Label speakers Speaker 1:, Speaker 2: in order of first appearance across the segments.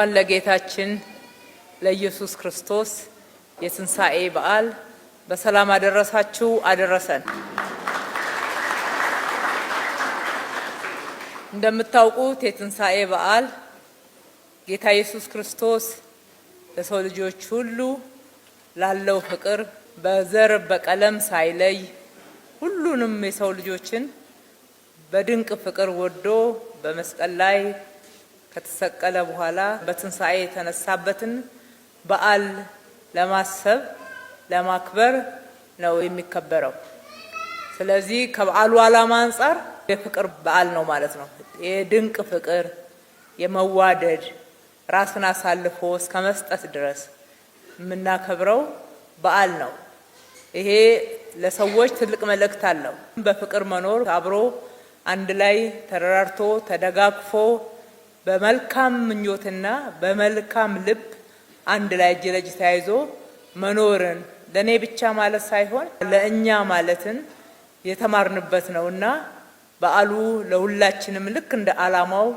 Speaker 1: እንኳን ለጌታችን ለኢየሱስ ክርስቶስ የትንሣኤ በዓል በሰላም አደረሳችሁ አደረሰን። እንደምታውቁት የትንሣኤ በዓል ጌታ ኢየሱስ ክርስቶስ ለሰው ልጆች ሁሉ ላለው ፍቅር በዘር በቀለም ሳይለይ ሁሉንም የሰው ልጆችን በድንቅ ፍቅር ወዶ በመስቀል ላይ ከተሰቀለ በኋላ በትንሣኤ የተነሳበትን በዓል ለማሰብ ለማክበር ነው የሚከበረው። ስለዚህ ከበዓሉ ዓላማ አንፃር የፍቅር በዓል ነው ማለት ነው። የድንቅ ፍቅር የመዋደድ ራስን አሳልፎ እስከ መስጠት ድረስ የምናከብረው በዓል ነው። ይሄ ለሰዎች ትልቅ መልእክት አለው። በፍቅር መኖር አብሮ አንድ ላይ ተደራርቶ ተደጋግፎ በመልካም ምኞትና በመልካም ልብ አንድ ላይ እጅ ለእጅ ተያይዞ መኖርን ለኔ ብቻ ማለት ሳይሆን ለእኛ ማለትን የተማርንበት ነውና በዓሉ ለሁላችንም ልክ እንደ ዓላማው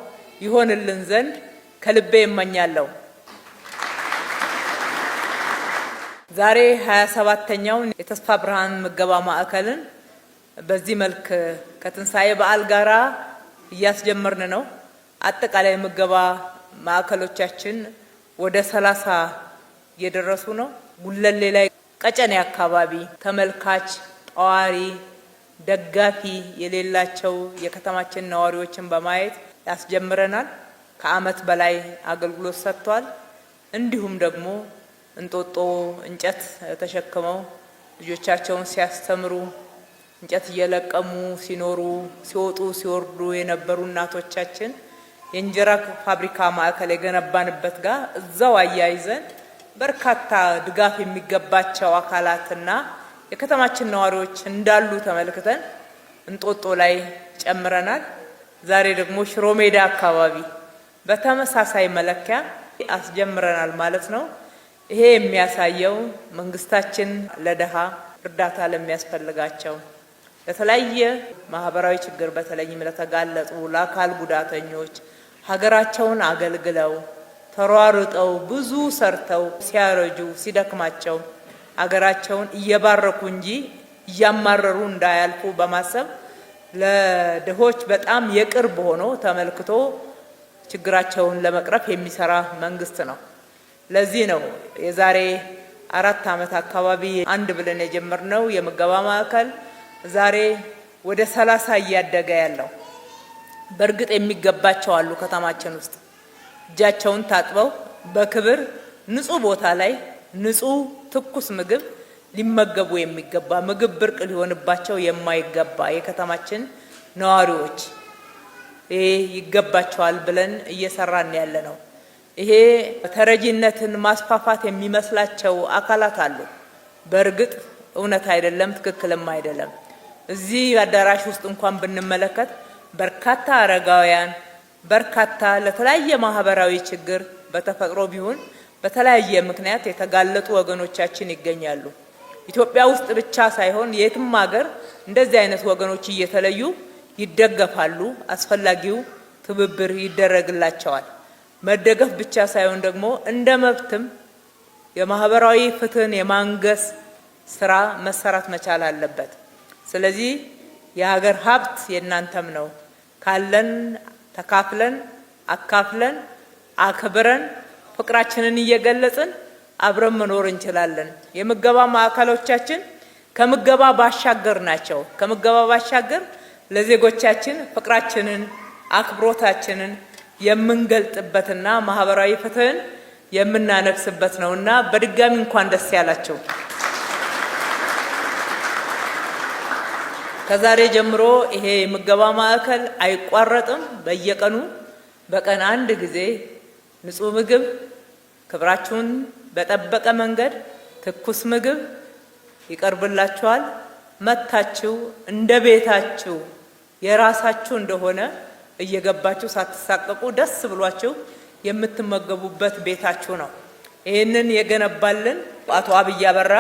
Speaker 1: ይሆንልን ዘንድ ከልቤ እመኛለሁ። ዛሬ 27ኛውን የተስፋ ብርሃን ምገባ ማዕከልን በዚህ መልክ ከትንሣኤ በዓል ጋራ እያስጀመርን ነው። አጠቃላይ ምገባ ማዕከሎቻችን ወደ 30 እየደረሱ ነው። ጉለሌ ላይ ቀጨኔ አካባቢ ተመልካች ጧሪ ደጋፊ የሌላቸው የከተማችን ነዋሪዎችን በማየት ያስጀምረናል። ከዓመት በላይ አገልግሎት ሰጥቷል። እንዲሁም ደግሞ እንጦጦ እንጨት ተሸክመው ልጆቻቸውን ሲያስተምሩ እንጨት እየለቀሙ ሲኖሩ ሲወጡ ሲወርዱ የነበሩ እናቶቻችን የእንጀራ ፋብሪካ ማዕከል የገነባንበት ጋር እዛው አያይዘን በርካታ ድጋፍ የሚገባቸው አካላትና የከተማችን ነዋሪዎች እንዳሉ ተመልክተን እንጦጦ ላይ ጨምረናል። ዛሬ ደግሞ ሽሮ ሜዳ አካባቢ በተመሳሳይ መለኪያ አስጀምረናል ማለት ነው። ይሄ የሚያሳየው መንግስታችን ለደሃ እርዳታ ለሚያስፈልጋቸው ለተለያየ ማህበራዊ ችግር በተለይም ለተጋለጡ ለአካል ጉዳተኞች ሀገራቸውን አገልግለው ተሯሩጠው ብዙ ሰርተው ሲያረጁ ሲደክማቸው ሀገራቸውን እየባረኩ እንጂ እያማረሩ እንዳያልፉ በማሰብ ለድሆች በጣም የቅርብ ሆኖ ተመልክቶ ችግራቸውን ለመቅረፍ የሚሰራ መንግስት ነው። ለዚህ ነው የዛሬ 4 ዓመት አካባቢ አንድ ብለን የጀመርነው የምገባ ማዕከል ዛሬ ወደ 30 እያደገ ያለው። በእርግጥ የሚገባቸው አሉ ከተማችን ውስጥ እጃቸውን ታጥበው በክብር ንጹህ ቦታ ላይ ንጹህ ትኩስ ምግብ ሊመገቡ የሚገባ ምግብ ብርቅ ሊሆንባቸው የማይገባ የከተማችን ነዋሪዎች ይሄ ይገባቸዋል ብለን እየሰራን ያለ ነው። ይሄ ተረጂነትን ማስፋፋት የሚመስላቸው አካላት አሉ። በእርግጥ እውነት አይደለም፣ ትክክልም አይደለም። እዚህ አዳራሽ ውስጥ እንኳን ብንመለከት በርካታ አረጋውያን በርካታ ለተለያየ ማህበራዊ ችግር በተፈጥሮ ቢሆን በተለያየ ምክንያት የተጋለጡ ወገኖቻችን ይገኛሉ። ኢትዮጵያ ውስጥ ብቻ ሳይሆን የትም ሀገር እንደዚህ አይነት ወገኖች እየተለዩ ይደገፋሉ። አስፈላጊው ትብብር ይደረግላቸዋል። መደገፍ ብቻ ሳይሆን ደግሞ እንደ መብትም የማህበራዊ ፍትህን የማንገስ ስራ መሰራት መቻል አለበት። ስለዚህ የሀገር ሀብት የእናንተም ነው። ካለን ተካፍለን አካፍለን አክብረን ፍቅራችንን እየገለጽን አብረን መኖር እንችላለን። የምገባ ማዕከሎቻችን ከምገባ ባሻገር ናቸው። ከምገባ ባሻገር ለዜጎቻችን ፍቅራችንን አክብሮታችንን የምንገልጥበትና ማህበራዊ ፍትህን የምናነግስበት ነውና በድጋሚ እንኳን ደስ ያላችሁ። ከዛሬ ጀምሮ ይሄ የምገባ ማዕከል አይቋረጥም። በየቀኑ በቀን አንድ ጊዜ ንጹህ ምግብ ክብራችሁን በጠበቀ መንገድ ትኩስ ምግብ ይቀርብላችኋል። መታችሁ እንደ ቤታችሁ የራሳችሁ እንደሆነ እየገባችሁ ሳትሳቀቁ ደስ ብሏችሁ የምትመገቡበት ቤታችሁ ነው። ይህንን የገነባልን አቶ አብይ አበራ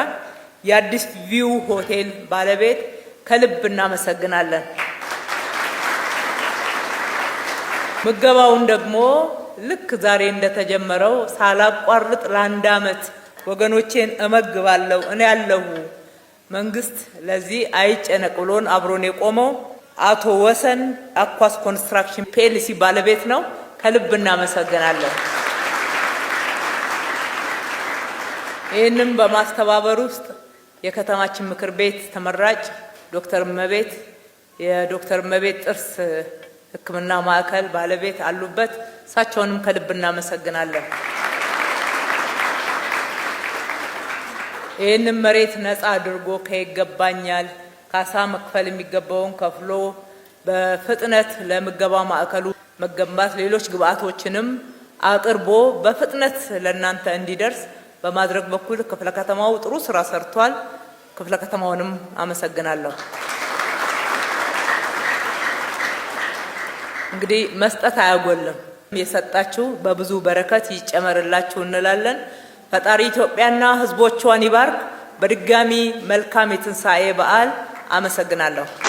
Speaker 1: የአዲስ ቪው ሆቴል ባለቤት ከልብ እናመሰግናለን። ምገባውን ደግሞ ልክ ዛሬ እንደተጀመረው ሳላቋርጥ ለአንድ ዓመት ወገኖቼን እመግባለሁ እኔ ያለሁ መንግስት ለዚህ አይጨነቅ ብሎን አብሮን የቆመው አቶ ወሰን አኳስ ኮንስትራክሽን ፒኤልሲ ባለቤት ነው። ከልብ እናመሰግናለን። ይህንም በማስተባበር ውስጥ የከተማችን ምክር ቤት ተመራጭ ዶክተር እመቤት የዶክተር እመቤት ጥርስ ሕክምና ማዕከል ባለቤት አሉበት። እሳቸውንም ከልብ እናመሰግናለን። ይህንን መሬት ነፃ አድርጎ ከይገባኛል ካሳ መክፈል የሚገባውን ከፍሎ በፍጥነት ለምገባ ማዕከሉ መገንባት ሌሎች ግብአቶችንም አቅርቦ በፍጥነት ለእናንተ እንዲደርስ በማድረግ በኩል ክፍለ ከተማው ጥሩ ስራ ሰርቷል። ክፍለ ከተማውንም አመሰግናለሁ። እንግዲህ መስጠት አያጎልም። የሰጣችሁ በብዙ በረከት ይጨመርላችሁ እንላለን። ፈጣሪ ኢትዮጵያና ሕዝቦቿን ይባርክ። በድጋሚ መልካም የትንሣኤ በዓል። አመሰግናለሁ።